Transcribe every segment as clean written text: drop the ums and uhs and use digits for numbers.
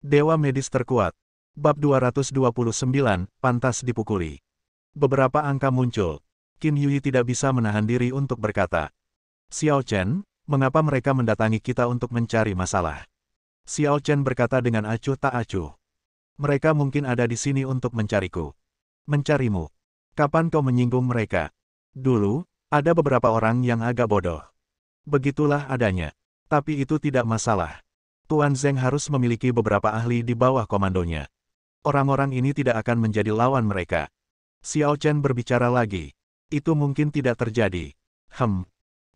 Dewa medis terkuat. Bab 229, pantas dipukuli. Beberapa angka muncul. Qin Yui tidak bisa menahan diri untuk berkata. Xiao Chen, mengapa mereka mendatangi kita untuk mencari masalah? Xiao Chen berkata dengan acuh tak acuh. Mereka mungkin ada di sini untuk mencariku. Mencarimu. Kapan kau menyinggung mereka? Dulu, ada beberapa orang yang agak bodoh. Begitulah adanya. Tapi itu tidak masalah. Tuan Zeng harus memiliki beberapa ahli di bawah komandonya. Orang-orang ini tidak akan menjadi lawan mereka. Xiao Chen berbicara lagi. Itu mungkin tidak terjadi.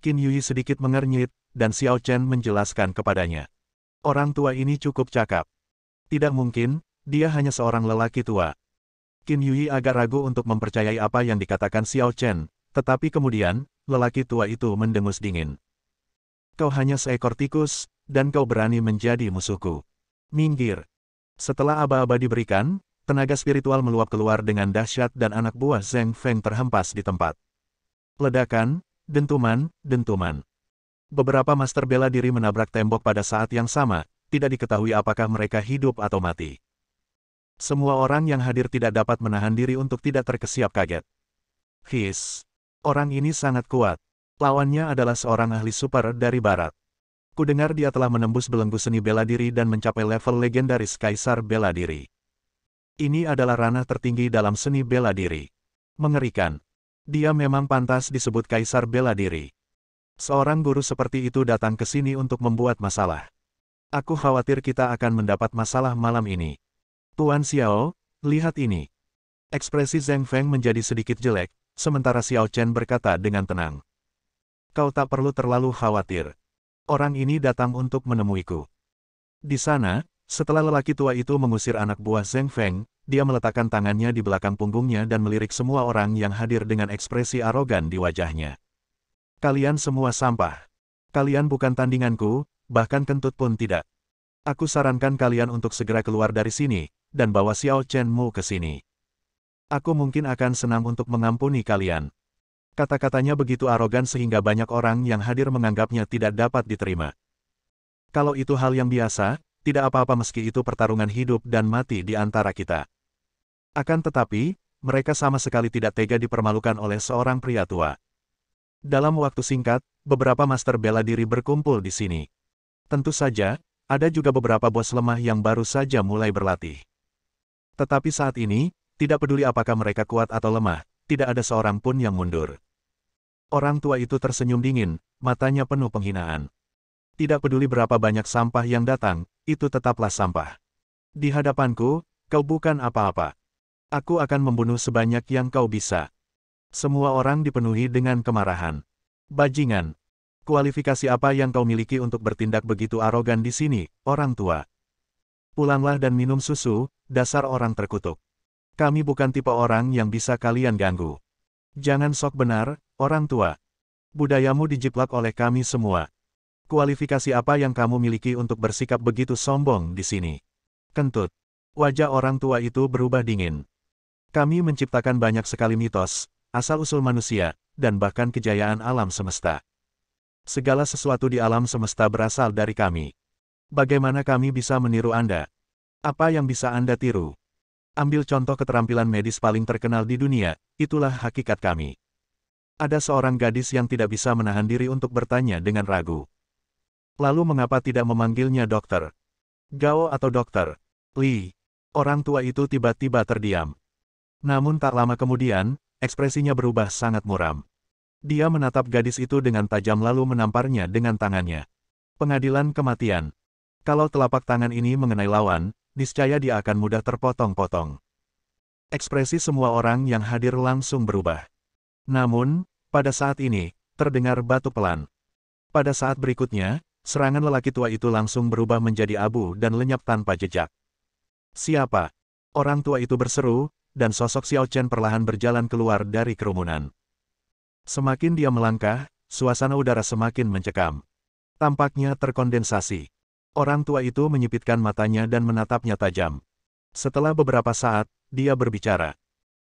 Qin Yui sedikit mengernyit, dan Xiao Chen menjelaskan kepadanya. Orang tua ini cukup cakap. Tidak mungkin, dia hanya seorang lelaki tua. Qin Yui agak ragu untuk mempercayai apa yang dikatakan Xiao Chen, tetapi kemudian, lelaki tua itu mendengus dingin. Kau hanya seekor tikus, dan kau berani menjadi musuhku. Minggir. Setelah aba-aba diberikan, tenaga spiritual meluap keluar dengan dahsyat dan anak buah Zheng Feng terhempas di tempat. Ledakan, dentuman. Beberapa master bela diri menabrak tembok pada saat yang sama, tidak diketahui apakah mereka hidup atau mati. Semua orang yang hadir tidak dapat menahan diri untuk tidak terkesiap kaget. Orang ini sangat kuat. Lawannya adalah seorang ahli super dari barat. Kudengar dia telah menembus belenggu seni bela diri dan mencapai level legendaris kaisar bela diri. Ini adalah ranah tertinggi dalam seni bela diri. Mengerikan. Dia memang pantas disebut kaisar bela diri. Seorang guru seperti itu datang ke sini untuk membuat masalah. Aku khawatir kita akan mendapat masalah malam ini. Tuan Xiao, lihat ini. Ekspresi Zheng Feng menjadi sedikit jelek, sementara Xiao Chen berkata dengan tenang. Kau tak perlu terlalu khawatir. Orang ini datang untuk menemuiku. Di sana, setelah lelaki tua itu mengusir anak buah Zheng Feng, dia meletakkan tangannya di belakang punggungnya dan melirik semua orang yang hadir dengan ekspresi arogan di wajahnya. Kalian semua sampah. Kalian bukan tandinganku, bahkan kentut pun tidak. Aku sarankan kalian untuk segera keluar dari sini, dan bawa Xiao Chen-mu ke sini. Aku mungkin akan senang untuk mengampuni kalian. Kata-katanya begitu arogan sehingga banyak orang yang hadir menganggapnya tidak dapat diterima. Kalau itu hal yang biasa, tidak apa-apa meski itu pertarungan hidup dan mati di antara kita. Akan tetapi, mereka sama sekali tidak tega dipermalukan oleh seorang pria tua. Dalam waktu singkat, beberapa master bela diri berkumpul di sini. Tentu saja, ada juga beberapa bos lemah yang baru saja mulai berlatih. Tetapi saat ini, tidak peduli apakah mereka kuat atau lemah, tidak ada seorang pun yang mundur. Orang tua itu tersenyum dingin, matanya penuh penghinaan. Tidak peduli berapa banyak sampah yang datang, itu tetaplah sampah. Di hadapanku, kau bukan apa-apa. Aku akan membunuh sebanyak yang kau bisa. Semua orang dipenuhi dengan kemarahan. Bajingan. Kualifikasi apa yang kau miliki untuk bertindak begitu arogan di sini, orang tua? Pulanglah dan minum susu, dasar orang terkutuk. Kami bukan tipe orang yang bisa kalian ganggu. Jangan sok benar, orang tua. Budayamu dijiplak oleh kami semua. Kualifikasi apa yang kamu miliki untuk bersikap begitu sombong di sini? Kentut. Wajah orang tua itu berubah dingin. Kami menciptakan banyak sekali mitos, asal-usul manusia, dan bahkan kejayaan alam semesta. Segala sesuatu di alam semesta berasal dari kami. Bagaimana kami bisa meniru Anda? Apa yang bisa Anda tiru? Ambil contoh keterampilan medis paling terkenal di dunia, itulah hakikat kami. Ada seorang gadis yang tidak bisa menahan diri untuk bertanya dengan ragu. Lalu mengapa tidak memanggilnya dokter? Gao atau dokter? Li. Orang tua itu tiba-tiba terdiam. Namun tak lama kemudian, ekspresinya berubah sangat muram. Dia menatap gadis itu dengan tajam lalu menamparnya dengan tangannya. Pengadilan kematian. Kalau telapak tangan ini mengenai lawan, niscaya dia akan mudah terpotong-potong. Ekspresi semua orang yang hadir langsung berubah. Namun, pada saat ini, terdengar batuk pelan. Pada saat berikutnya, serangan lelaki tua itu langsung berubah menjadi abu dan lenyap tanpa jejak. Siapa? Orang tua itu berseru, dan sosok Xiao Chen perlahan berjalan keluar dari kerumunan. Semakin dia melangkah, suasana udara semakin mencekam. Tampaknya terkondensasi. Orang tua itu menyipitkan matanya dan menatapnya tajam. Setelah beberapa saat, dia berbicara.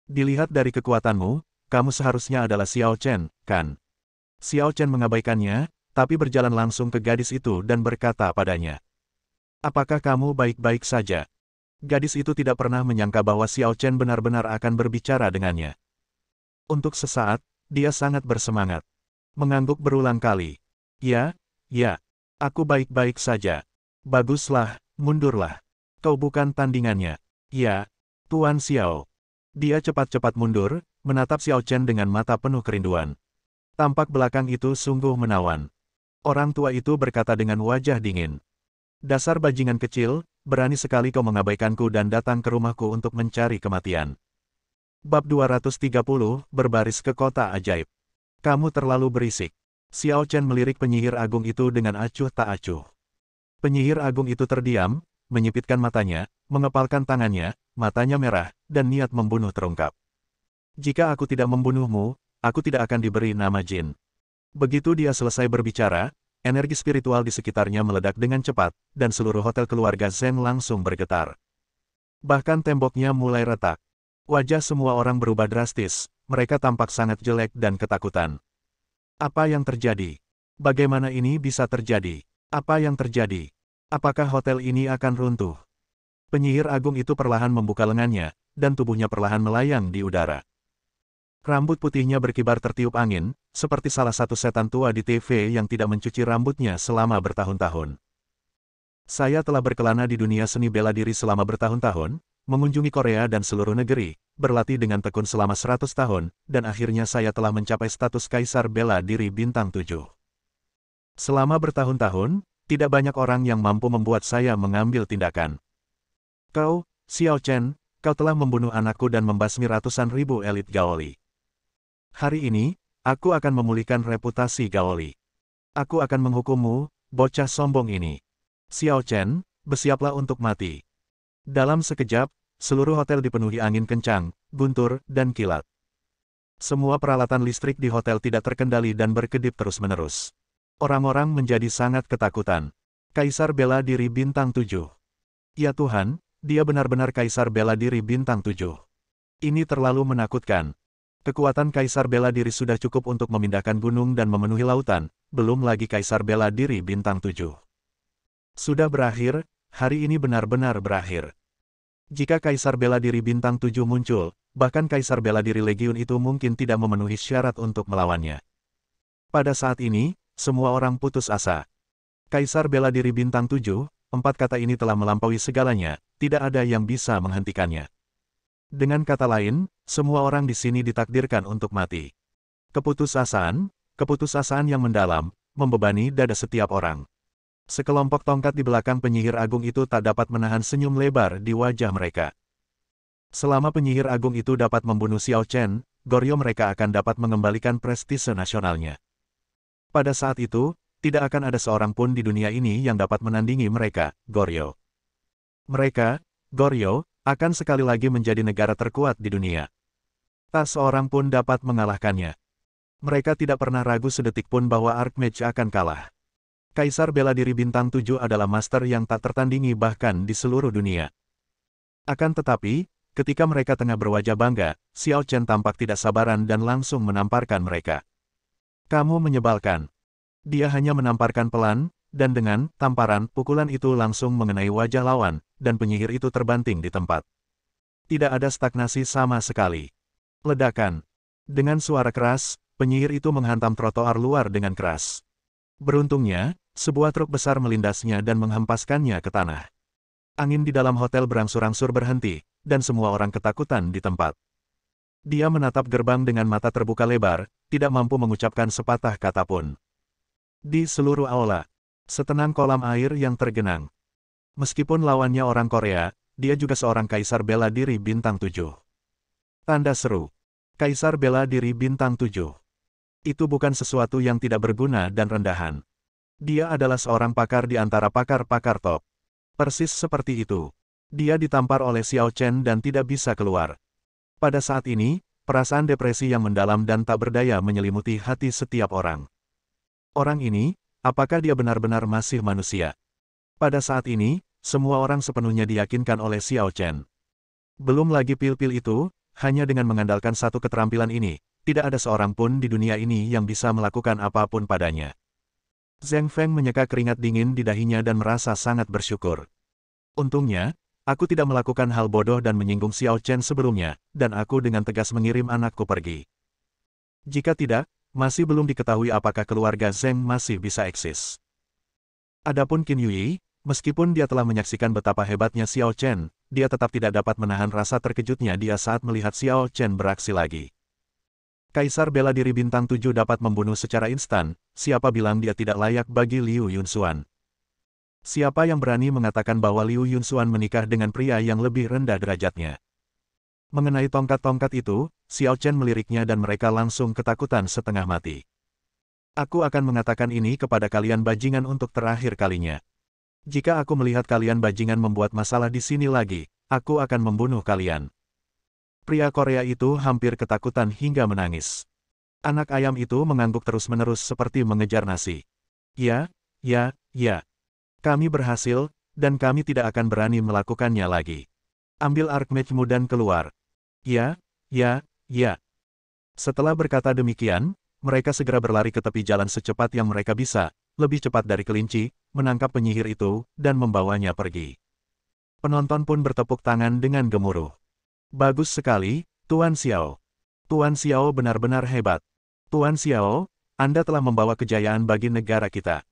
Dilihat dari kekuatanmu, kamu seharusnya adalah Xiao Chen, kan? Xiao Chen mengabaikannya, tapi berjalan langsung ke gadis itu dan berkata padanya. Apakah kamu baik-baik saja? Gadis itu tidak pernah menyangka bahwa Xiao Chen benar-benar akan berbicara dengannya. Untuk sesaat, dia sangat bersemangat. Mengangguk berulang kali. Ya, ya, aku baik-baik saja. Baguslah, mundurlah. Kau bukan tandingannya. Ya, Tuan Xiao. Dia cepat-cepat mundur, menatap Xiao Chen dengan mata penuh kerinduan. Tampak belakang itu sungguh menawan. Orang tua itu berkata dengan wajah dingin. Dasar bajingan kecil, berani sekali kau mengabaikanku dan datang ke rumahku untuk mencari kematian. Bab 230, berbaris ke kota ajaib. Kamu terlalu berisik. Xiao Chen melirik penyihir agung itu dengan acuh tak acuh. Penyihir agung itu terdiam, menyipitkan matanya, mengepalkan tangannya, matanya merah, dan niat membunuh terungkap. Jika aku tidak membunuhmu, aku tidak akan diberi nama Jin. Begitu dia selesai berbicara, energi spiritual di sekitarnya meledak dengan cepat, dan seluruh hotel keluarga Zheng langsung bergetar. Bahkan temboknya mulai retak. Wajah semua orang berubah drastis, mereka tampak sangat jelek dan ketakutan. Apa yang terjadi? Bagaimana ini bisa terjadi? Apa yang terjadi? Apakah hotel ini akan runtuh? Penyihir agung itu perlahan membuka lengannya, dan tubuhnya perlahan melayang di udara. Rambut putihnya berkibar tertiup angin, seperti salah satu setan tua di TV yang tidak mencuci rambutnya selama bertahun-tahun. Saya telah berkelana di dunia seni bela diri selama bertahun-tahun, mengunjungi Korea dan seluruh negeri, berlatih dengan tekun selama 100 tahun, dan akhirnya saya telah mencapai status Kaisar Bela Diri Bintang 7. Selama bertahun-tahun, tidak banyak orang yang mampu membuat saya mengambil tindakan. Kau, Xiao Chen, kau telah membunuh anakku dan membasmi ratusan ribu elit Gaoli. Hari ini, aku akan memulihkan reputasi Gaoli. Aku akan menghukummu, bocah sombong ini. Xiao Chen, bersiaplah untuk mati. Dalam sekejap, seluruh hotel dipenuhi angin kencang, guntur, dan kilat. Semua peralatan listrik di hotel tidak terkendali dan berkedip terus-menerus. Orang-orang menjadi sangat ketakutan. Kaisar Bela Diri Bintang 7. Ya Tuhan, dia benar-benar Kaisar Bela Diri Bintang 7. Ini terlalu menakutkan. Kekuatan Kaisar Bela Diri sudah cukup untuk memindahkan gunung dan memenuhi lautan, belum lagi Kaisar Bela Diri Bintang 7. Sudah berakhir, hari ini benar-benar berakhir. Jika Kaisar Bela Diri Bintang 7 muncul, bahkan Kaisar Bela Diri Legiun itu mungkin tidak memenuhi syarat untuk melawannya. Pada saat ini, semua orang putus asa. Kaisar Bela Diri Bintang 7, 4 kata ini telah melampaui segalanya, tidak ada yang bisa menghentikannya. Dengan kata lain, semua orang di sini ditakdirkan untuk mati. Keputusasaan yang mendalam, membebani dada setiap orang. Sekelompok tongkat di belakang penyihir agung itu tak dapat menahan senyum lebar di wajah mereka. Selama penyihir agung itu dapat membunuh Xiao Chen, Goryeo mereka akan dapat mengembalikan prestise nasionalnya. Pada saat itu, tidak akan ada seorang pun di dunia ini yang dapat menandingi mereka, Goryeo. Mereka, Goryeo, akan sekali lagi menjadi negara terkuat di dunia. Tak seorang pun dapat mengalahkannya. Mereka tidak pernah ragu sedetik pun bahwa Archmage akan kalah. Kaisar Bela Diri Bintang 7 adalah master yang tak tertandingi bahkan di seluruh dunia. Akan tetapi, ketika mereka tengah berwajah bangga, Xiao Chen tampak tidak sabaran dan langsung menamparkan mereka. Kamu menyebalkan. Dia hanya menamparkan pelan, dan dengan tamparan, pukulan itu langsung mengenai wajah lawan, dan penyihir itu terbanting di tempat. Tidak ada stagnasi sama sekali. Ledakan. Dengan suara keras, penyihir itu menghantam trotoar luar dengan keras. Beruntungnya, sebuah truk besar melindasnya dan menghempaskannya ke tanah. Angin di dalam hotel berangsur-angsur berhenti, dan semua orang ketakutan di tempat. Dia menatap gerbang dengan mata terbuka lebar, tidak mampu mengucapkan sepatah kata pun. Di seluruh aula, setenang kolam air yang tergenang. Meskipun lawannya orang Korea, dia juga seorang Kaisar Bela Diri Bintang 7. Tanda seru. Kaisar Bela Diri Bintang 7. Itu bukan sesuatu yang tidak berguna dan rendahan. Dia adalah seorang pakar di antara pakar-pakar top. Persis seperti itu. Dia ditampar oleh Xiao Chen dan tidak bisa keluar. Pada saat ini, perasaan depresi yang mendalam dan tak berdaya menyelimuti hati setiap orang. Orang ini, apakah dia benar-benar masih manusia? Pada saat ini, semua orang sepenuhnya diyakinkan oleh Xiao Chen. Belum lagi pil-pil itu, hanya dengan mengandalkan satu keterampilan ini, tidak ada seorang pun di dunia ini yang bisa melakukan apapun padanya. Zheng Feng menyeka keringat dingin di dahinya dan merasa sangat bersyukur. Untungnya, aku tidak melakukan hal bodoh dan menyinggung Xiao Chen sebelumnya, dan aku dengan tegas mengirim anakku pergi. Jika tidak, masih belum diketahui apakah keluarga Zheng masih bisa eksis. Adapun Qin Yui, meskipun dia telah menyaksikan betapa hebatnya Xiao Chen, dia tetap tidak dapat menahan rasa terkejutnya dia saat melihat Xiao Chen beraksi lagi. Kaisar bela diri bintang 7 dapat membunuh secara instan, siapa bilang dia tidak layak bagi Liu Yunxuan? Siapa yang berani mengatakan bahwa Liu Yunxuan menikah dengan pria yang lebih rendah derajatnya? Mengenai tongkat-tongkat itu, Xiao Chen meliriknya dan mereka langsung ketakutan setengah mati. Aku akan mengatakan ini kepada kalian bajingan untuk terakhir kalinya. Jika aku melihat kalian bajingan membuat masalah di sini lagi, aku akan membunuh kalian. Pria Korea itu hampir ketakutan hingga menangis. Anak ayam itu mengangguk terus-menerus seperti mengejar nasi. Ya, ya, ya. Kami berhasil, dan kami tidak akan berani melakukannya lagi. Ambil Archmage-mu dan keluar. Ya, ya, ya. Setelah berkata demikian, mereka segera berlari ke tepi jalan secepat yang mereka bisa, lebih cepat dari kelinci, menangkap penyihir itu, dan membawanya pergi. Penonton pun bertepuk tangan dengan gemuruh. Bagus sekali, Tuan Xiao. Tuan Xiao benar-benar hebat. Tuan Xiao, Anda telah membawa kejayaan bagi negara kita.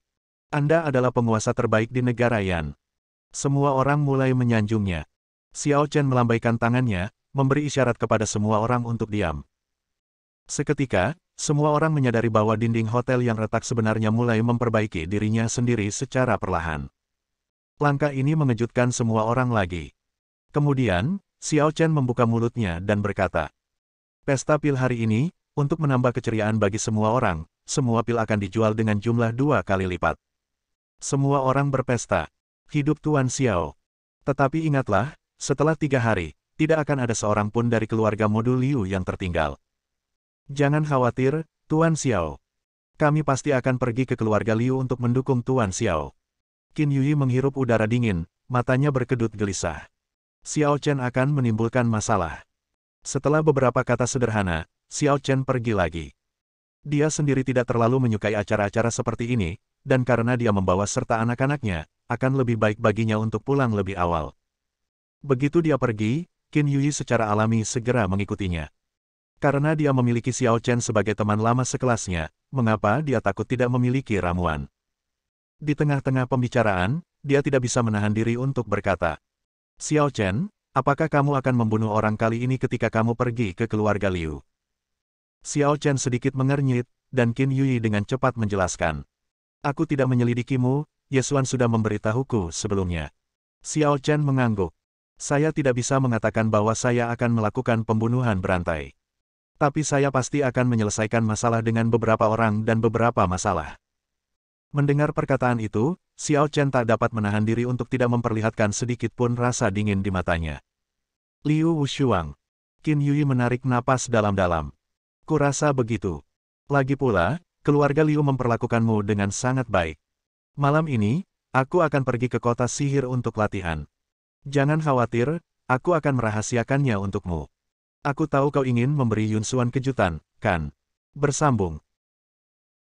Anda adalah penguasa terbaik di negara Yan. Semua orang mulai menyanjungnya. Xiao Chen melambaikan tangannya, memberi isyarat kepada semua orang untuk diam. Seketika, semua orang menyadari bahwa dinding hotel yang retak sebenarnya mulai memperbaiki dirinya sendiri secara perlahan. Langkah ini mengejutkan semua orang lagi. Kemudian, Xiao Chen membuka mulutnya dan berkata, "Pesta pil hari ini, untuk menambah keceriaan bagi semua orang, semua pil akan dijual dengan jumlah 2 kali lipat. Semua orang berpesta. Hidup Tuan Xiao. Tetapi ingatlah, setelah 3 hari, tidak akan ada seorang pun dari keluarga modul Liu yang tertinggal. Jangan khawatir, Tuan Xiao. Kami pasti akan pergi ke keluarga Liu untuk mendukung Tuan Xiao." Qin Yui menghirup udara dingin, matanya berkedut gelisah. Xiao Chen akan menimbulkan masalah. Setelah beberapa kata sederhana, Xiao Chen pergi lagi. Dia sendiri tidak terlalu menyukai acara-acara seperti ini, dan karena dia membawa serta anak-anaknya, akan lebih baik baginya untuk pulang lebih awal. Begitu dia pergi, Qin Yui secara alami segera mengikutinya. Karena dia memiliki Xiao Chen sebagai teman lama sekelasnya, mengapa dia takut tidak memiliki ramuan? Di tengah-tengah pembicaraan, dia tidak bisa menahan diri untuk berkata, "Xiao Chen, apakah kamu akan membunuh orang kali ini ketika kamu pergi ke keluarga Liu?" Xiao Chen sedikit mengernyit, dan Qin Yui dengan cepat menjelaskan, "Aku tidak menyelidikimu, Yesuan sudah memberitahuku sebelumnya." Xiao Chen mengangguk. "Saya tidak bisa mengatakan bahwa saya akan melakukan pembunuhan berantai. Tapi saya pasti akan menyelesaikan masalah dengan beberapa orang dan beberapa masalah." Mendengar perkataan itu, Xiao Chen tak dapat menahan diri untuk tidak memperlihatkan sedikit pun rasa dingin di matanya. "Liu Wushuang." Qin Yui menarik napas dalam-dalam. "Kurasa begitu. Lagi pula, keluarga Liu memperlakukanmu dengan sangat baik. Malam ini, aku akan pergi ke kota sihir untuk latihan. Jangan khawatir, aku akan merahasiakannya untukmu. Aku tahu kau ingin memberi Yunxuan kejutan, kan?" Bersambung.